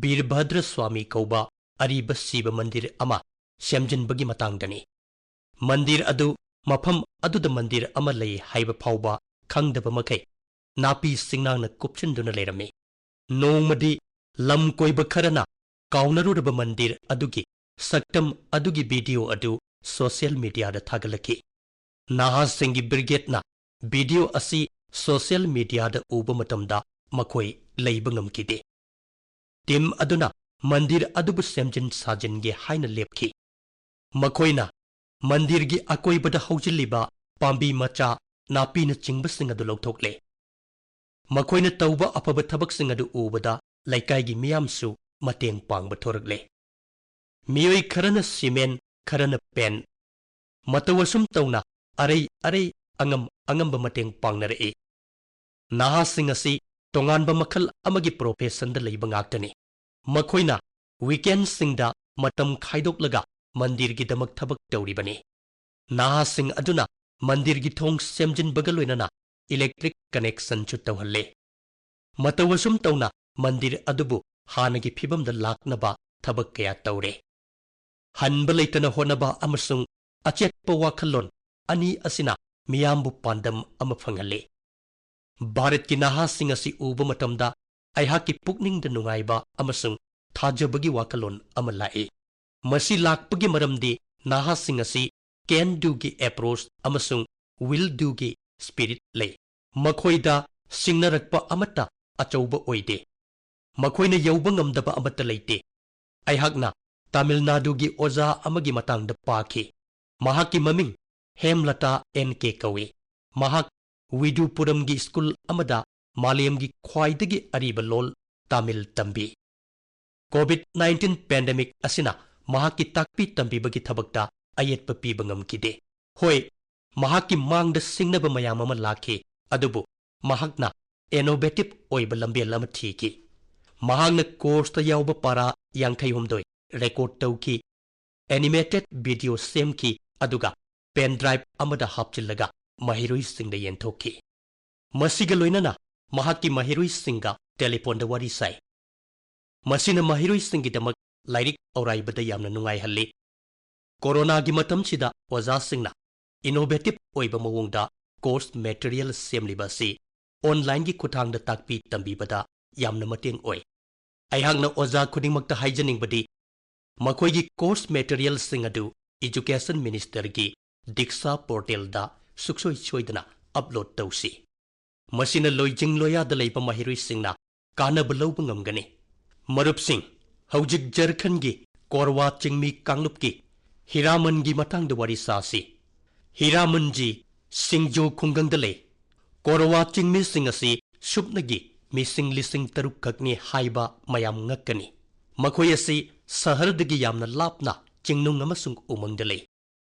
ꯕꯤꯔꯚꯗ꯭ꯔ ꯁ꯭ꯋꯥꯃꯤ ꯀꯧꯕ ꯑꯔꯤꯕ ꯁꯤꯕ ꯃꯟꯗꯤꯔ ꯑꯃ ꯁꯦꯝꯖꯤꯟꯕꯒꯤ ꯃꯇꯥꯡꯗꯅꯤ꯫ ꯃꯟꯗꯤꯔ ꯑꯗꯨ ꯃꯐꯝ ꯑꯗꯨꯗ ꯃꯟꯗꯤꯔ ꯑꯃ ꯂꯩ ꯍꯥꯏꯕ ꯐꯥꯎꯕ ꯈꯪꯗꯕ ꯃꯈꯩ ꯅꯥꯄꯤ ꯁꯤꯡꯅꯥꯡꯅ ꯀꯨꯞꯁꯤꯟꯗꯨꯅ ꯂꯩꯔꯝꯃꯤ꯫ ꯅꯣꯡꯃꯗꯤ ꯂꯝ ꯀꯣꯏꯕ ꯈꯔꯅ ꯀꯥꯎꯅꯔꯨꯔꯕ ꯃꯟꯗꯤꯔ ꯑꯗꯨꯒꯤ ꯁꯛꯇꯝ ꯑꯗꯨꯒꯤ ꯚꯤꯗꯤꯑꯣ ꯑꯗꯨ ꯁꯣꯁꯤꯌꯦꯜ ꯃꯤꯗꯤꯌꯥꯗ ꯊꯥꯒꯠꯂꯛꯈꯤ꯫ ꯅꯍꯥꯁꯤꯡꯒꯤ ꯕ꯭ꯔꯤꯒꯦꯗꯅ ꯚꯤꯗꯤꯑꯣ ꯑꯁꯤ ꯁꯣꯁꯤꯌꯦꯜ ꯃꯤꯗꯤꯌꯥꯗ ꯎꯕ ꯃꯇꯝꯗ ꯃꯈꯣꯏ ꯂꯩꯕ ꯉꯝꯈꯤꯗꯦ꯫ ꯇꯤꯝ ꯑꯗꯨꯅ ꯃꯟꯗꯤꯔ ꯑꯗꯨꯕꯨ ꯁꯦꯝꯖꯤꯟ ꯁꯥꯖꯤꯟꯒꯦ ꯍꯥꯏꯅ ꯂꯦꯞꯈꯤ꯫ ꯃꯈꯣꯏꯅ ꯃꯟꯗꯤꯔꯒꯤ ꯑꯀꯣꯏꯕꯗ ꯍꯧꯖꯤꯜꯂꯤꯕ ꯄꯥꯝꯕꯤ ꯃꯆꯥ, ꯅꯥꯄꯤꯅꯆꯤꯡꯕꯁꯤꯡ ꯑꯗꯨ ꯂꯧꯊꯣꯛꯂꯦ꯫ ꯃꯈꯣꯏꯅ ꯇꯧꯕ ꯑꯐꯕ ꯊꯕꯛꯁꯤꯡ ꯑꯗꯨ ꯎꯕꯗ ꯂꯩꯀꯥꯏꯒꯤ ꯃꯤꯌꯥꯝꯁꯨ ꯃꯇꯦꯡ ꯄꯥꯡꯕ ꯊꯣꯔꯛꯂꯦ꯫ ꯃꯤꯑꯣꯏ ꯈꯔꯅ ꯁꯤꯃꯦꯟ, ꯈꯔꯅ ꯄꯦꯟ, ꯃꯇꯧ ꯑꯁꯨꯝ ꯇꯧꯅ ꯑꯔꯩ ꯑꯉꯝꯕ ꯃꯇꯦꯡ ꯄꯥꯡꯅꯔꯛꯏ꯫ ꯅꯍꯥꯁꯤꯡ ꯑꯁꯤ ꯇꯣꯉꯥꯟꯕ ꯃꯈꯜ ꯑꯃꯒꯤ ꯄ꯭ꯔꯣꯐꯦꯁꯟꯗ ꯂꯩꯕ ꯉꯥꯛꯇꯅꯤ꯫ ꯃꯈꯣꯏꯅ ꯋꯤꯀꯦꯟꯗꯁꯤꯡꯗ ꯃꯇꯝ ꯈꯥꯏꯗꯣꯛꯂꯒ ꯃꯟꯗꯤꯔꯒꯤꯗꯃꯛ ꯊꯕꯛ ꯇꯧꯔꯤꯕꯅꯤ꯫ ꯅꯍꯥꯁꯤꯡ ꯑꯗꯨꯅ ꯃꯟꯗꯤꯔꯒꯤ ꯊꯣꯡ ꯁꯦꯝꯖꯤꯟꯕꯒ ꯂꯣꯏꯅꯅ ꯏꯂꯦꯛꯇ꯭ꯔꯤꯛ ꯀꯅꯦꯛꯁꯟꯁꯨ ꯇꯧꯍꯜꯂꯦ꯫ ꯃꯇꯧ ꯑꯁꯨꯝ ꯇꯧꯅ ꯃꯟꯗꯤꯔ ꯑꯗꯨꯕꯨ ꯍꯥꯟꯅꯒꯤ ꯐꯤꯕꯝꯗ ꯂꯥꯛꯅꯕ ꯊꯕꯛ ꯀꯌꯥ ꯇꯧꯔꯦ꯫ ꯍꯟꯕ ꯂꯩꯇꯅ ꯍꯣꯠꯅꯕ ꯑꯃꯁꯨꯡ ꯑꯆꯦꯠꯄ ꯋꯥꯈꯜꯂꯣꯟ ꯑꯅꯤ ꯑꯁꯤꯅ ꯃꯤꯌꯥꯝꯕꯨ ꯄꯥꯟꯗꯝ ꯑꯃ ꯐꯪꯍꯜꯂꯤ꯫ ꯚꯥꯔꯠꯀꯤ ꯅꯍꯥꯁꯤꯡ ꯑꯁꯤ ꯎꯕ ꯃꯇꯝꯗ ꯑꯩꯍꯥꯛꯀꯤ ꯄꯨꯛꯅꯤꯡꯗ ꯅꯨꯡꯉꯥꯏꯕ ꯑꯃꯁꯨꯡ ꯊꯥꯖꯕꯒꯤ ꯋꯥꯈꯜꯂꯣꯟ ꯑꯃ ꯂꯥꯛꯏ꯫ ꯃꯁꯤ ꯂꯥꯛꯄꯒꯤ ꯃꯔꯝꯗꯤ ꯅꯍꯥꯁꯤꯡ ꯑꯁꯤ ꯀꯦꯟ ꯗꯨꯒꯤ ꯑꯦꯄ꯭ꯔꯣꯆ ꯑꯃꯁꯨꯡ ꯋꯤꯜ ꯗꯨꯒꯤ ꯁ꯭ꯄꯤꯔꯤꯠ ꯂꯩ꯫ ꯃꯈꯣꯏꯗ ꯁꯤꯡꯅꯔꯛꯄ ꯑꯃꯠꯇ ꯑꯆꯧꯕ ꯑꯣꯏꯗꯦ꯫ ꯃꯈꯣꯏꯅ ꯌꯧꯕ ꯉꯝꯗꯕ ꯑꯃꯠꯇ ꯂꯩꯇꯦ꯫ ꯑꯩꯍꯥꯛꯅ ꯇꯥꯃꯤꯜ ꯅꯥꯗꯨꯒꯤ ꯑꯣꯖꯥ ꯑꯃꯒꯤ ꯃꯇꯥꯡꯗ ꯄꯥꯈꯤ꯫ ꯃꯍꯥꯛꯀꯤ ꯃꯃꯤꯡ ꯍꯦꯝꯂꯇꯥ NK ꯀꯧꯏ꯫ ꯃꯍꯥꯛ ꯋꯤꯗꯨꯄꯨꯔꯝꯒꯤ ꯁ꯭ꯀꯨꯜ ꯑꯃꯗ ꯃꯥꯂꯦꯝꯒꯤ ꯈ꯭ꯋꯥꯏꯗꯒꯤ ꯑꯔꯤꯕ ꯂꯣꯜ ꯇꯥꯃꯤꯜ ꯇꯝꯕꯤ꯫ ꯀꯣꯚꯤꯗ-19 ꯄꯦꯟꯗꯦꯃꯤꯛ ꯑꯁꯤꯅ ꯃꯍꯥꯛꯀꯤ ꯇꯥꯛꯄꯤ ꯇꯝꯕꯤꯕꯒꯤ ꯊꯕꯛꯇ ꯑꯌꯦꯠꯄ ꯄꯤꯕ ꯉꯝꯈꯤꯗꯦ꯫ ꯍꯣꯏ, ꯃꯍꯥꯛꯀꯤ ꯃꯥꯡꯗ ꯁꯤꯡꯅꯕ ꯃꯌꯥꯝ ꯑꯃ ꯂꯥꯛꯈꯤ, ꯑꯗꯨꯕꯨ ꯃꯍꯥꯛꯅ ꯏꯅꯣꯚꯦꯇꯤꯚ ꯑꯣꯏꯕ ꯂꯝꯕꯦꯜ ꯑꯃ ꯊꯤꯈꯤ꯫ ꯃꯍꯥꯛꯅ ꯀꯣꯔꯁꯇ ꯌꯥꯎꯕ ꯄꯥꯔꯥ 59 ꯔꯦꯀꯣꯔꯗ ꯇꯧꯈꯤ, ꯑꯦꯅꯤꯃꯦꯇꯦꯗ ꯚꯤꯗꯤꯑꯣ ꯁꯦꯝꯈꯤ, ꯑꯗꯨꯒ ꯄꯦꯟ ꯗ꯭ꯔꯥꯏꯚ ꯑꯃꯗ ꯍꯥꯞꯆꯤꯜꯂꯒ ꯃꯍꯩꯔꯣꯏꯁꯤꯡꯗ ꯌꯦꯟꯊꯣꯛꯈꯤ꯫ ꯃꯁꯤꯒ ꯂꯣꯏꯅꯅ ꯃꯍꯥꯛꯀꯤ ꯃꯍꯩꯔꯣꯏꯁꯤꯡꯒ ꯇꯦꯂꯤꯐꯣꯟꯗ ꯋꯥꯔꯤ ꯁꯥꯏ꯫ ꯃꯁꯤꯅ ꯃꯍꯩꯔꯣꯏꯁꯤꯡꯒꯤꯗꯃꯛ ꯂꯥꯏꯔꯤꯛ ꯑꯧꯔꯥꯏꯕꯗ ꯌꯥꯝꯅ ꯅꯨꯡꯉꯥꯏꯍꯜꯂꯤ꯫ ꯀꯣꯔꯣꯅꯥꯒꯤ ꯃꯇꯝꯁꯤꯗ ꯑꯣꯖꯥꯁꯤꯡꯅ ꯏꯅꯣꯚꯦꯇꯤꯚ ꯑꯣꯏꯕ ꯃꯑꯣꯡꯗ ꯀꯣꯔꯁ ꯃꯦꯇꯔꯤꯌꯦꯜ ꯁꯦꯝꯂꯤꯕ ꯑꯁꯤ ꯑꯣꯟꯂꯥꯏꯟꯒꯤ ꯈꯨꯠꯊꯥꯡꯗ ꯇꯥꯛꯄꯤ ꯇꯝꯕꯤꯕꯗ ꯌꯥꯝꯅ ꯃꯇꯦꯡ ꯑꯣꯏ꯫ ꯑꯩꯍꯥꯛꯅ ꯑꯣꯖꯥ ꯈꯨꯗꯤꯡꯃꯛꯇ ꯍꯥꯏꯖꯅꯤꯡꯕꯗꯤ ꯃꯈꯣꯏꯒꯤ ꯀꯣꯔꯁ ꯃꯦꯇꯔꯤꯌꯦꯜꯁꯤꯡ ꯑꯗꯨ ꯏꯖꯨꯀꯦꯁꯟ ꯃꯤꯅꯤꯁꯇꯔꯒꯤ ꯗꯤꯛꯁꯥ ꯄꯣꯔꯇꯦꯜꯗ ꯁꯨꯡꯁꯣꯏ ꯁꯣꯏꯗꯅ ꯑꯞꯂꯣꯗ ꯇꯧꯁꯤ꯫ ꯃꯁꯤꯅ ꯂꯣꯏꯖꯤꯡ ꯂꯣꯌꯥꯗ ꯂꯩꯕ ꯃꯍꯩꯔꯣꯏꯁꯤꯡꯅ ꯀꯥꯟꯅꯕ ꯂꯧꯕ ꯉꯝꯒꯅꯤ꯫ ꯃꯔꯨꯞꯁꯤꯡ, ꯍꯧꯖꯤꯛ ꯓꯥꯔꯈꯟꯗꯒꯤ ꯀꯣꯔꯋꯥ ꯆꯤꯡꯃꯤ ꯀꯥꯡꯂꯨꯞꯀꯤ ꯍꯤꯔꯥꯃꯟꯒꯤ ꯃꯇꯥꯡꯗ ꯋꯥꯔꯤ ꯁꯥꯁꯤ꯫ ꯍꯤꯔꯥꯃꯟꯖꯤ ꯁꯤꯡꯖꯣ ꯈꯨꯡꯒꯪꯗ ꯂꯩ꯫ ꯀꯣꯔꯋꯥ ꯆꯤꯡꯃꯤꯁꯤꯡ ꯑꯁꯤ ꯁꯨꯞꯅꯒꯤ ꯃꯤꯁꯤꯡ 6,000 ꯈꯛꯅꯤ ꯍꯥꯏꯕ ꯃꯌꯥꯝ ꯉꯛꯀꯅꯤ꯫ ꯃꯈꯣꯏ ꯑꯁꯤ ꯁꯍꯔꯗꯒꯤ ꯌꯥꯝꯅ ꯂꯥꯞꯅ ꯆꯤꯡꯅꯨꯡ ꯑꯃꯁꯨꯡ ꯎꯃꯪꯗ ꯂꯩ꯫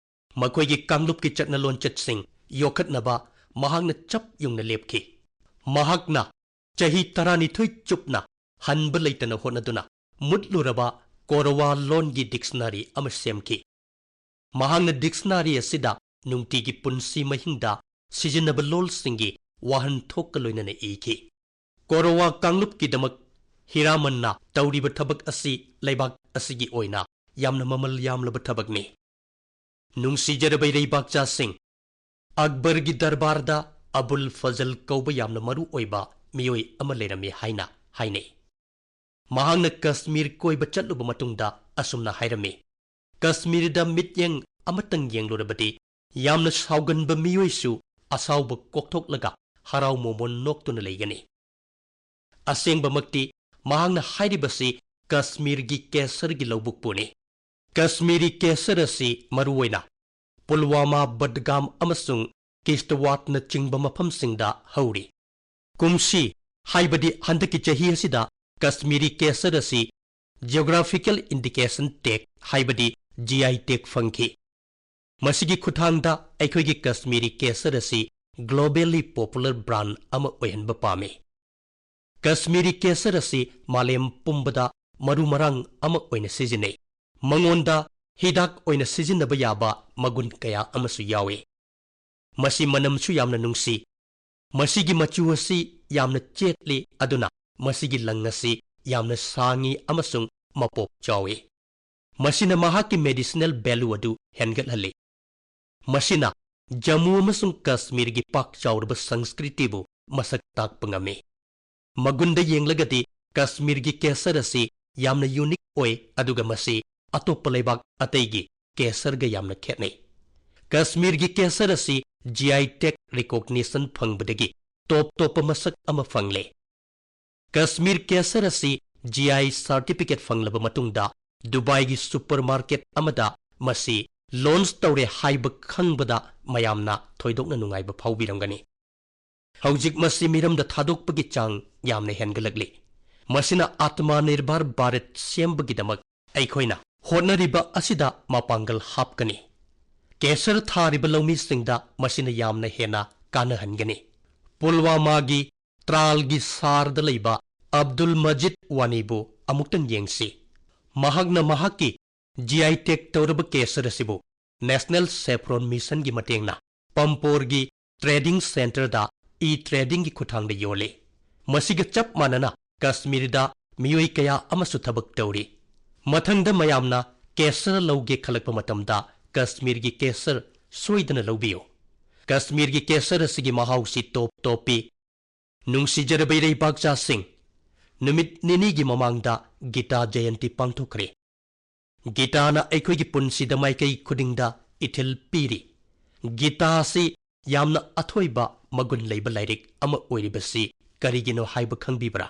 ꯃꯈꯣꯏꯒꯤ ꯀꯥꯡꯂꯨꯞꯀꯤ ꯆꯠꯅꯂꯣꯟꯆꯠꯁꯤꯡ ꯌꯣꯛꯈꯠꯅꯕ ꯃꯍꯥꯛꯅ ꯆꯞ ꯌꯨꯡꯅ ꯂꯦꯞꯈꯤ꯫ ꯃꯍꯥꯛꯅ ꯆꯍꯤ 12 ꯆꯨꯞꯅ ꯍꯟꯕ ꯂꯩꯇꯅ ꯍꯣꯠꯅꯗꯨꯅ ꯃꯨꯠꯂꯨꯔꯕ ꯀꯣꯔꯋꯥ ꯂꯣꯟꯒꯤ ꯗꯤꯛꯁꯅꯥꯔꯤ ꯑꯃ ꯁꯦꯝꯈꯤ꯫ ꯃꯍꯥꯛꯅ ꯗꯤꯛꯁꯅꯥꯔꯤ ꯑꯁꯤꯗ ꯅꯨꯡꯇꯤꯒꯤ ꯄꯨꯟꯁꯤ ꯃꯍꯤꯡꯗ ꯁꯤꯖꯤꯟꯅꯕ ꯂꯣꯜꯁꯤꯡꯒꯤ ꯋꯥꯍꯟꯊꯣꯛꯀ ꯂꯣꯏꯅꯅ ꯏꯈꯤ꯫ ꯀꯣꯔꯋꯥ ꯀꯥꯡꯂꯨꯞꯀꯤꯗꯃꯛ ꯍꯤꯔꯥꯃꯟꯅ ꯇꯧꯔꯤꯕ ꯊꯕꯛ ꯑꯁꯤ ꯂꯩꯕꯥꯛ ꯑꯁꯤꯒꯤ ꯑꯣꯏꯅ ꯌꯥꯝꯅ ꯃꯃꯜ ꯌꯥꯝꯂꯕ ꯊꯕꯛꯅꯤ꯫ ꯅꯨꯡꯁꯤꯖꯔꯕ ꯏꯔꯩꯕꯥꯛꯆꯥꯁꯤꯡ, ꯑꯛꯕꯔꯒꯤ ꯗꯔꯕꯥꯔꯗ ꯑꯕꯨꯜ ꯐꯖꯜ ꯀꯧꯕ ꯌꯥꯝꯅ ꯃꯔꯨ ꯑꯣꯏꯕ ꯃꯤꯑꯣꯏ ꯑꯃ ꯂꯩꯔꯝꯃꯤ ꯍꯥꯏꯅ ꯍꯥꯏꯅꯩ꯫ ꯃꯍꯥꯛꯅ ꯀश्मीꯔ ꯀꯣꯏꯕ ꯆꯠꯂꯨꯕ ꯃꯇꯨꯡꯗ ꯑꯁꯨꯝꯅ ꯍꯥꯏꯔꯝꯃꯤ: ꯀश्मीꯔꯗ ꯃꯤꯠꯌꯦꯡ ꯑꯃꯇꯪ ꯌꯦꯡꯂꯨꯔꯕꯗꯤ ꯌꯥꯝꯅ ꯁꯥꯎꯒꯟꯕ ꯃꯤꯑꯣꯏꯁꯨ ꯑꯁꯥꯎꯕ ꯀꯣꯛꯊꯣꯛꯂꯒ ꯍꯔꯥꯎ ꯃꯣꯃꯣꯟ ꯅꯣꯛꯇꯨꯅ ꯂꯩꯒꯅꯤ꯫ ꯑꯁꯦꯡꯕꯃꯛꯇꯤ ꯃꯍꯥꯛꯅ ꯍꯥꯏꯔꯤꯕꯁꯤ ꯀश्मीꯔꯒꯤ ꯀꯦꯁꯔꯒꯤ ꯂꯧꯕꯨꯛꯄꯨꯅꯤ꯫ ꯀश्मीरी ꯀꯦꯁꯔ ꯑꯁꯤ ꯃꯔꯨꯑꯣꯏꯅ ꯄꯨꯜꯋꯥꯃꯥ, ꯕꯗꯒꯥꯝ ꯑꯃꯁꯨꯡ ꯀꯤꯁꯇꯋꯥꯠꯅꯆꯤꯡꯕ ꯃꯐꯝꯁꯤꯡꯗ ꯍꯧꯔꯤ꯫ ꯀꯨꯝꯁꯤ ꯍꯥꯏꯕꯗꯤ ꯍꯟꯗꯛꯀꯤ ꯆꯍꯤ ꯑꯁꯤꯗ ꯀश्मीरी ꯀꯦꯁꯔ ꯑꯁꯤ ꯖꯤꯑꯣꯒ꯭ꯔꯥꯐꯤꯀꯦꯜ ꯏꯟꯗꯤꯀꯦꯁꯟ ꯇꯦꯒ ꯍꯥꯏꯕꯗꯤ GI ꯇꯦꯒ ꯐꯪꯈꯤ꯫ ꯃꯁꯤꯒꯤ ꯈꯨꯠꯊꯥꯡꯗ ꯑꯩꯈꯣꯏꯒꯤ ꯀश्मीरी ꯀꯦꯁꯔ ꯑꯁꯤ ꯒ꯭ꯂꯣꯕꯦꯜꯂꯤ ꯄꯣꯄꯨꯂꯔ ꯕ꯭ꯔꯥꯟꯗ ꯑꯃ ꯑꯣꯏꯍꯟꯕ ꯄꯥꯝꯃꯤ꯫ ꯀश्मीरी ꯀꯦꯁꯔ ꯑꯁꯤ ꯃꯥꯂꯦꯝ ꯄꯨꯝꯕꯗ ꯃꯔꯨ-ꯃꯔꯥꯡ ꯑꯃ ꯑꯣꯏꯅ ꯁꯤꯖꯤꯟꯅꯩ꯫ ꯃꯉꯣꯟꯗ ꯍꯤꯗꯥꯛ ꯑꯣꯏꯅ ꯁꯤꯖꯤꯟꯅꯕ ꯌꯥꯕ ꯃꯒꯨꯟ ꯀꯌꯥ ꯑꯃꯁꯨ ꯌꯥꯎꯏ꯫ ꯃꯁꯤ ꯃꯅꯝꯁꯨ ꯌꯥꯝꯅ ꯅꯨꯡꯁꯤ꯫ ꯃꯁꯤꯒꯤ ꯃꯆꯨ ꯑꯁꯤ ꯌꯥꯝꯅ ꯆꯦꯠꯂꯤ ꯑꯗꯨꯅ ꯃꯁꯤꯒꯤ ꯂꯪ ꯑꯁꯤ ꯌꯥꯝꯅ ꯁꯥꯡꯏ ꯑꯃꯁꯨꯡ ꯃꯄꯣꯞ ꯆꯥꯎꯏ꯫ ꯃꯁꯤꯅ ꯃꯍꯥꯛꯀꯤ ꯃꯦꯗꯤꯁꯤꯅꯦꯜ ꯚꯦꯂꯨ ꯑꯗꯨ ꯍꯦꯟꯒꯠꯍꯜꯂꯤ꯫ ꯃꯁꯤꯅ ꯖꯝꯃꯨ ꯑꯃꯁꯨꯡ ꯀश्मीꯔꯒꯤ ꯄꯥꯛ ꯆꯥꯎꯔꯕ ꯁꯪꯁꯀ꯭ꯔꯤꯇꯤꯕꯨ ꯃꯁꯛ ꯇꯥꯛꯄ ꯉꯝꯃꯤ꯫ ꯃꯒꯨꯟꯗ ꯌꯦꯡꯂꯒꯗꯤ ꯀश्मीꯔꯒꯤ ꯀꯦꯁꯔ ꯑꯁꯤ ꯌꯥꯝꯅ ꯌꯨꯅꯤꯛ ꯑꯣꯏ ꯑꯗꯨꯒ ꯃꯁꯤ ꯑꯇꯣꯞꯄ ꯂꯩꯕꯥꯛ ꯑꯇꯩꯒꯤ ꯀꯦꯁꯔꯒ ꯌꯥꯝꯅ ꯈꯦꯠꯅꯩ꯫ ꯀश्मीꯔꯒꯤ ꯀꯦꯁꯔ ꯑꯁꯤ GI ꯇꯦꯒ ꯔꯤꯀꯣꯒꯅꯤꯁꯟ ꯐꯪꯕꯗꯒꯤ ꯇꯣꯞ ꯇꯣꯞꯄ ꯃꯁꯛ ꯑꯃ ꯐꯪꯂꯦ꯫ ꯀश्मीर ꯀꯦꯁꯔ ꯑꯁꯤ GI ꯁꯔꯇꯤꯐꯤꯀꯦꯠ ꯐꯪꯂꯕ ꯃꯇꯨꯡꯗ ꯗꯨꯕꯥꯏꯒꯤ ꯁꯨꯄꯔꯃꯥꯔꯀꯦꯠ ꯑꯃꯗ ꯃꯁꯤ ꯂꯣꯟꯆ ꯇꯧꯔꯦ ꯍꯥꯏꯕ ꯈꯪꯕꯗ ꯃꯌꯥꯝꯅ ꯊꯣꯏꯗꯣꯛꯅ ꯅꯨꯡꯉꯥꯏꯕ ꯐꯥꯎꯕꯤꯔꯝꯒꯅꯤ꯫ ꯍꯧꯖꯤꯛ ꯃꯁꯤ ꯃꯤꯔꯝꯗ ꯊꯥꯗꯣꯛꯄꯒꯤ ꯆꯥꯡ ꯌꯥꯝꯅ ꯍꯦꯟꯒꯠꯂꯛꯂꯤ꯫ ꯃꯁꯤꯅ ꯑꯥꯠꯃꯥꯅꯤꯔꯚꯔ ꯚꯥꯔꯠ ꯁꯦꯝꯕꯒꯤꯗꯃꯛ ꯑꯩꯈꯣꯏꯅ ꯍꯣꯠꯅꯔꯤꯕ ꯑꯁꯤꯗ ꯃꯄꯥꯡꯒꯜ ꯍꯥꯞꯀꯅꯤ꯫ ꯀꯦꯁꯔ ꯊꯥꯔꯤꯕ ꯂꯧꯃꯤꯁꯤꯡꯗ ꯃꯁꯤꯅ ꯌꯥꯝꯅ ꯍꯦꯟꯅ ꯀꯥꯟꯅꯍꯟꯒꯅꯤ꯫ ꯄꯨꯜꯋꯥꯃꯥꯒꯤ ꯇ꯭ꯔꯥꯜꯒꯤ ꯁꯥꯔꯗ ꯂꯩꯕ ꯑꯕꯗꯨꯜ ꯃꯖꯤꯗ ꯋꯥꯅꯤꯕꯨ ꯑꯃꯨꯛꯇꯪ ꯌꯦꯡꯁꯤ꯫ ꯃꯍꯥꯛꯅ ꯃꯍꯥꯛꯀꯤ GI ꯇꯦꯒ ꯇꯧꯔꯕ ꯀꯦꯁꯔ ꯑꯁꯤꯕꯨ ꯅꯦꯁꯅꯦꯜ ꯁꯦꯐ꯭ꯔꯣꯟ ꯃꯤꯁꯟꯒꯤ ꯃꯇꯦꯡꯅ ꯄꯝꯄꯣꯔꯒꯤ ꯇ꯭ꯔꯦꯗꯤꯡ ꯁꯦꯟꯇꯔꯗ ꯇ꯭ꯔꯦꯗꯤꯡꯒꯤ ꯈꯨꯠꯊꯥꯡꯗ ꯌꯣꯜꯂꯤ꯫ ꯃꯁꯤꯒ ꯆꯞ ꯃꯥꯟꯅꯅ ꯀश्मीꯔꯗ ꯃꯤꯑꯣꯏ ꯀꯌꯥ ꯑꯃꯁꯨ ꯊꯕꯛ ꯇꯧꯔꯤ꯫ ꯃꯊꯪꯗ ꯃꯌꯥꯝꯅ ꯀꯦꯁꯔ ꯂꯧꯒꯦ ꯈꯜꯂꯛꯄ ꯃꯇꯝꯗ ꯀश्मीꯔꯒꯤ ꯀꯦꯁꯔ ꯁꯣꯏꯗꯅ ꯂꯧꯕꯤꯌꯨ꯫ ꯀश्मीꯔꯒꯤ ꯀꯦꯁꯔ ꯑꯁꯤꯒꯤ ꯃꯍꯥꯎꯁꯤ ꯇꯣꯞ ꯇꯣꯞꯄꯤ꯫ ꯅꯨꯡꯁꯤꯖꯔꯕ ꯏꯔꯩꯕꯥꯛꯆꯥꯁꯤꯡ, ꯅꯨꯃꯤꯠ 2ꯒꯤ ꯃꯃꯥꯡꯗ ꯒꯤꯇꯥ ꯖꯌꯟꯇꯤ ꯄꯥꯡꯊꯣꯛꯈ꯭ꯔꯦ꯫ ꯒꯤꯇꯥꯅ ꯑꯩꯈꯣꯏꯒꯤ ꯄꯨꯟꯁꯤꯗ ꯃꯥꯏꯀꯩ ꯈꯨꯗꯤꯡꯗ ꯏꯊꯤꯜ ꯄꯤꯔꯤ꯫ ꯒꯤꯇꯥ ꯑꯁꯤ ꯌꯥꯝꯅ ꯑꯊꯣꯏꯕ ꯃꯒꯨꯟ ꯂꯩꯕ ꯂꯥꯏꯔꯤꯛ ꯑꯃ ꯑꯣꯏꯔꯤꯕꯁꯤ ꯀꯔꯤꯒꯤꯅꯣ ꯍꯥꯏꯕ ꯈꯪꯕꯤꯕ꯭ꯔꯥ?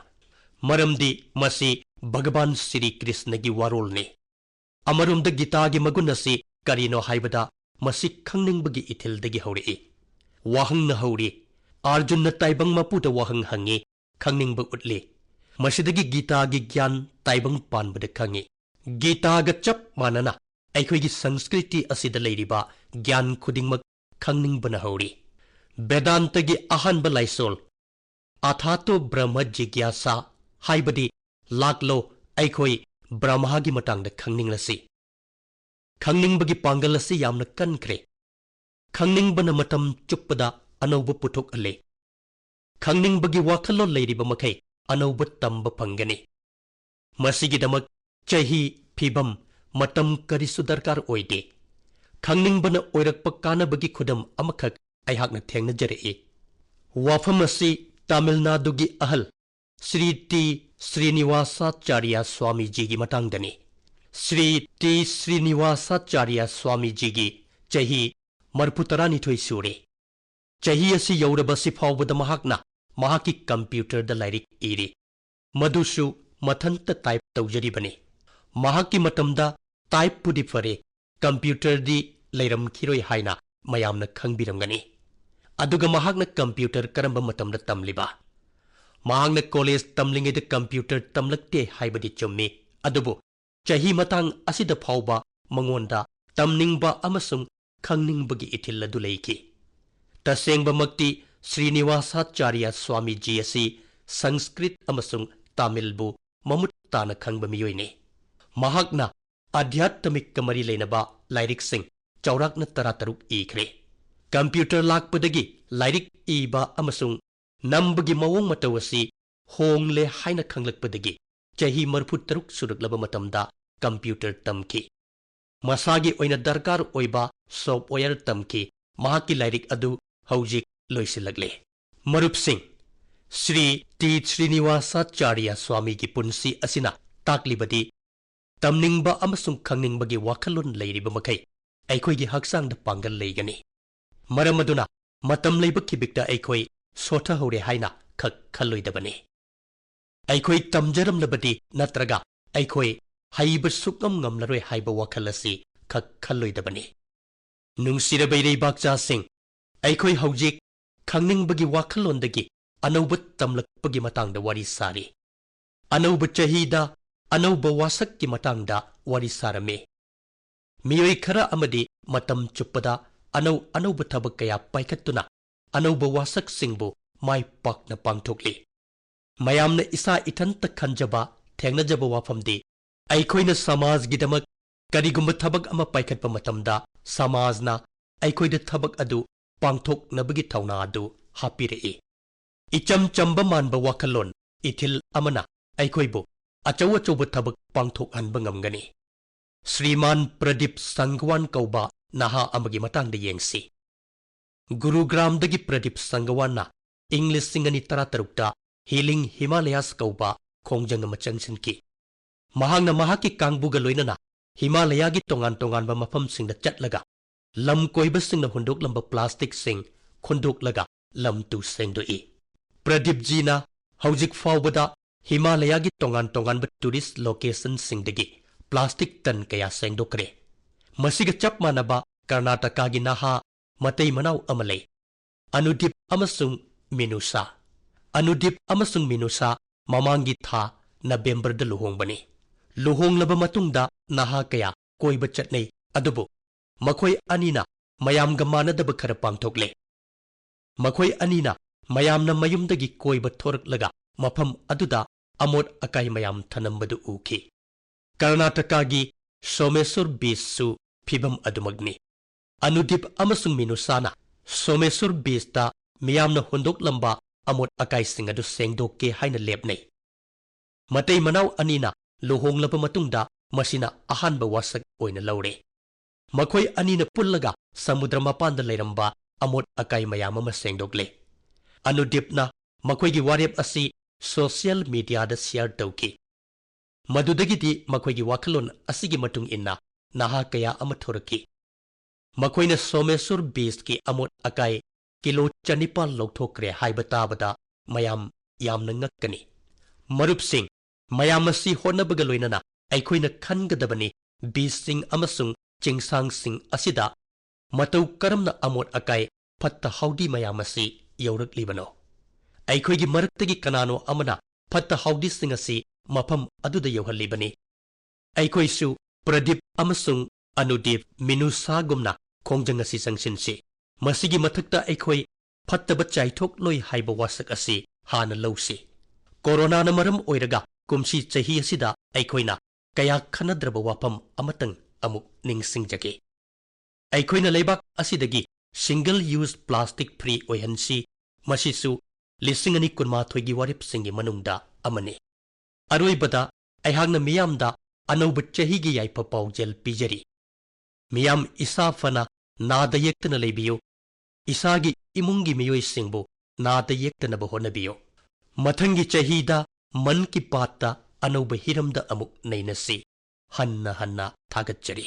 ꯃꯔꯝꯗꯤ ꯃꯁꯤ ꯚꯒꯋꯥꯟ ꯁ꯭ꯔꯤ ꯀ꯭ꯔꯤꯁꯅꯒꯤ ꯋꯥꯔꯣꯜꯅꯤ꯫ ꯑꯃꯔꯣꯝꯗ ꯒꯤꯇꯥꯒꯤ ꯃꯒꯨꯟ ꯑꯁꯤ ꯀꯔꯤꯅꯣ ꯍꯥꯏꯕꯗ ꯃꯁꯤ ꯈꯪꯅꯤꯡꯕꯒꯤ ꯏꯊꯤꯜꯗꯒꯤ ꯍꯧꯔꯛꯏ꯫ ꯋꯥꯍꯪꯅ ꯍꯧꯔꯤ, ꯑꯔꯖꯨꯟꯅ ꯇꯥꯏꯕꯪ ꯃꯄꯨꯗ ꯋꯥꯍꯪ ꯍꯪꯉꯤ, ꯈꯪꯅꯤꯡꯕ ꯎꯠꯂꯤ꯫ ꯃꯁꯤꯗꯒꯤ ꯒꯤꯇꯥꯒꯤ ꯒ꯭ꯌꯥꯟ ꯇꯥꯏꯕꯪ ꯄꯥꯟꯕꯗ ꯈꯪꯉꯤ꯫ ꯒꯤꯇꯥꯒ ꯆꯞ ꯃꯥꯟꯅꯅ ꯑꯩꯈꯣꯏꯒꯤ ꯁꯪꯁꯀ꯭ꯔꯤꯇꯤ ꯑꯁꯤꯗ ꯂꯩꯔꯤꯕ ꯒ꯭ꯌꯥꯟ ꯈꯨꯗꯤꯡꯃꯛ ꯈꯪꯅꯤꯡꯕꯅ ꯍꯧꯔꯤ꯫ ꯕꯦꯗꯥꯟꯇꯒꯤ ꯑꯍꯥꯟꯕ ꯂꯥꯏꯁꯣꯜ ꯑꯊꯥꯇꯣ ꯕ꯭ꯔꯍ꯭ꯃ ꯖꯤꯒ꯭ꯌꯥꯁꯥ ꯍꯥꯏꯕꯗꯤ ꯂꯥꯛꯂꯣ ꯑꯩꯈꯣꯏ ꯕ꯭ꯔꯍ꯭ꯃꯒꯤ ꯃꯇꯥꯡꯗ ꯈꯪꯅꯤꯡꯂꯁꯤ꯫ ꯈꯪꯅꯤꯡꯕꯒꯤ ꯄꯥꯡꯒꯜ ꯑꯁꯤ ꯌꯥꯝꯅ ꯀꯟꯈ꯭ꯔꯦ꯫ ꯈꯪꯅꯤꯡꯕꯅ ꯃꯇꯝ ꯆꯨꯞꯄꯗ अनौब पुथोकहल्ले खंगनिंगबगी वाखल्लोन लेरिबा मखै अनौब तंबा फंगनी मसिगिदमक चही फिबम मतम करिसु दरकार ओइदे खंगनिंगबना ओइरकपा कानबगी खुदम अमखक अयहाकना थेंगनजरए वाफम असि तमिलनाडुगी अहल श्री टी श्रीनिवासाचार्य स्वामी जी की मतंगदनी श्री टी श्रीनिवासाचार्य स्वामी जी की चही मरफुतरानिथोई सूरे चही असि यौरबसि फावबदा महाकना महाकी computer the lyric eri मधुसु मथंत type तौजरिबने महाकी मतमदा type पुदि फरे कंप्यूटर दी लेरमखिरोय हाइना मयामना खंगबिरमगनी अदुगा महाकना कंप्यूटर करंबा मतमदा तमलिबा महाकना कॉलेज तमलिंगेद कंप्यूटर तमलक्ते हाइबदी चुम्मी अदुबो चही मतंग असिदा फावबा मंगोंदा तमनिंगबा अमसुंग खंगनिंगबगी इथिल अदु लेखि तसेंगबमक्ति श्रीनिवासाचार्य स्वामी जी असि संस्कृत अमसुंग तमिलबु ममुत ताना खंगबा मियोइने महाकना आध्यात्मिक कमरी लेनबा लाइरिक सिंह चौराकना तरातरुक इखरे कंप्यूटर लाकपदगी लाइरिक इबा अमसुंग नंबगी मवोंग मतौ असि होंगले हाइना खंगलकपदगी चही मरफु तरुक सुरकलबा मतमदा कंप्यूटर तमखि मसागी ओइना दरकार ओइबा सॉफ्टवेयर तमखि महाकी लाइरिक अदु हौजिक लोइसिलगले मरुप सिंह श्री टी श्रीनिवासाचार्य स्वामी की पुंसी असिना ताकलिबदी तमनिंगबा अमसुंग खंगनिंगबगी वाखलोन लेरिबा मखै अैखोइगी हक्सांगदा पांगल लेगनी मरम अदुना मतम लेबा खिबिकदा अैखोइ सोथा हौरे हाइना खक खल्लोइदबने अैखोइ तमजरमलबदी नत्रगा अैखोइ हाइबा सुकम ngमलरोय हाइबा वाखल असि खक खल्लोइदबने नुंगसिरबै रेबाकचा सिंह अैखोइ हौजिक खंगनिंगबगी वाखलोंदगी अनौब तमलकपगी मतांगदा वारी सारी अनौब चहीदा अनौब वासक की मतांगदा वारी सारमे मियोई खरा अमदी मतम चुप्पदा अनौ अनौब थबक कया पाइखत्तुना अनौब वासक सिंहबु माय पाकना पांगथोकली मयामना इसा इथंत खंजबा थेंगनजबा वाफमदी अैखोइना समाजगिदमक करिगुंबा थबक अमा पाइखत्पा मतमदा समाजना अैखोइदा थबक अदु पांगथोकनबगी थौना अदु हापिरेई इचम चंबा मानबा वाखलोन इथिल अमना अैखोइबु अचौ अचौबा थबक पांगथोकहनबा ngमगनी श्रीमान प्रदीप संगवान कौबा नहा अमगी मतंगदा येंगसी गुरुग्रामदगी प्रदीप संगवानना इंग्लिश सिंगनी तरातरुकता हीलिंग हिमालयास कौबा खोंजंग अमा चंगसिनकी महांगना महाकी कांगबुगा लोइनना हिमालयागी तोंगान तोंगानबा मफमसिंगदा चटलगा लम कोइबसिंगना हुंदोकलंबा प्लास्टिक सिंग खुंदोकलगा लम तु सेंगदोई प्रदीप जीना हौजिक फावबदा हिमालयागी तोंगान तोंगानबा टूरिस्ट लोकेशन सिंगदगी प्लास्टिक तन कया सेंगदोकरे मसिगा चप मानबा कर्नाटकागी नहा मतई मनाव अमले अनुदीप अमसुंग मिनुसा अनुदीप अमसुंग मिनुसा ममांगी था नवेंबर द लुहोंगबनी लुहोंगलबा मतुंगदा नहा कया कोइबा चटनै अदुबु मखोय अनीना मयामगा मानदबा खरा पांगथोकले मखोय अनीना मयामना मयुमदगी कोइबा थोरकलगा मफम अदुदा अमोट अकाई मयाम थनंबदु उखी कर्नाटकागी सोमेश्वर बीचसु फिबम अदुमगनी अनुदीप अमसुंग मिनुसाना सोमेश्वर बीचता मियामना हुंदोकलंबा अमोट अकाईसिंग अदु सेंगदोकके हाइना लेबनै मतै मनाव अनीना लुहोंगलबा मतुंगदा मसिना अहानबा वासक ओइना लौरे मखोय अनीना पुल्लगा समुद्र मपानदा लेरंबा अमोट अकाई मयाम अमा सेंगदोकले अनुदीपना मखोयगी वारेप असि सोशल मीडियादा शेयर तौकी मदुदगिदी मखोयगी वाखलोन असिगी मतुंग इन्ना नहा कया अमा थोरकी मखोयना सोमेश्वर बीच की अमोट अकाई किलो 400 लौथोकरे हाइबा ताबदा मयाम यामना ngakani मरुप सिंह मयाम असि होनबगा लोइनना अैखोइना खनगदबनी बीच सिंह अमसुंग चिंगसांग सिंह असिदा मतौ करमना अमोट अकाई फत्ता हाउदी मयाम असि यौरकलिबनो अैखोइगी मरक्तगी कनानो अमना फत्ता हाउदी सिंह असि मफम अदुदा यौहल्लिबनी अैखोइसु प्रदीप अमसुंग अनुदीप मिनुसागुमना खोंजंग असि संगसिनसि मसिगी मथक्ता अैखोइ फत्तबा चाइथोक लोइ हाइबा वासक असि हाना लौसि कोरोनाना मरम ओइरगा कुमसी चही असिदा अैखोइना कया खनद्रबा वाफम अमतंग अमुक निंगसिंगजगे अैखोइना लेबाक असिदगी ꯁꯤꯡꯒꯜ ꯌꯨꯁ ꯄ꯭ꯂꯥꯁꯇꯤꯛ ꯐ꯭ꯔꯤ ꯑꯣꯏꯍꯟꯁꯤ ꯃꯁꯤꯁꯨ 2018ꯒꯤ ꯋꯥꯔꯦꯞꯁꯤꯡꯒꯤ ꯃꯅꯨꯡꯗ ꯑꯃꯅꯤ꯫ ꯑꯔꯣꯏꯕꯗ ꯑꯩꯍꯥꯛꯅ ꯃꯤꯌꯥꯝꯗ ꯑꯅꯧꯕ ꯆꯍꯤꯒꯤ ꯌꯥꯏꯐ ꯄꯥꯎꯖꯦꯜ ꯄꯤꯖꯔꯤ꯫ ꯃꯤꯌꯥꯝ ꯏꯁꯥ ꯐꯅ ꯅꯥꯗ ꯌꯦꯛꯇꯅ ꯂꯩꯕꯤꯌꯨ꯫ ꯏꯁꯥꯒꯤ ꯏꯃꯨꯡꯒꯤ ꯃꯤꯑꯣꯏꯁꯤꯡꯕꯨ ꯅꯥꯗ ꯌꯦꯛꯇꯅꯕ ꯍꯣꯠꯅꯕꯤꯌꯨ꯫ ꯃꯊꯪꯒꯤ ꯆꯍꯤꯗ ꯃꯟ ꯀꯤ ꯕꯥꯠꯇ ꯑꯅꯧꯕ ꯍꯤꯔꯝꯗ ꯑꯃꯨꯛ ꯅꯩꯅꯁꯤ꯫ ꯍꯟꯅ ꯍꯟꯅ ꯊꯥꯒꯠꯆꯔꯤ꯫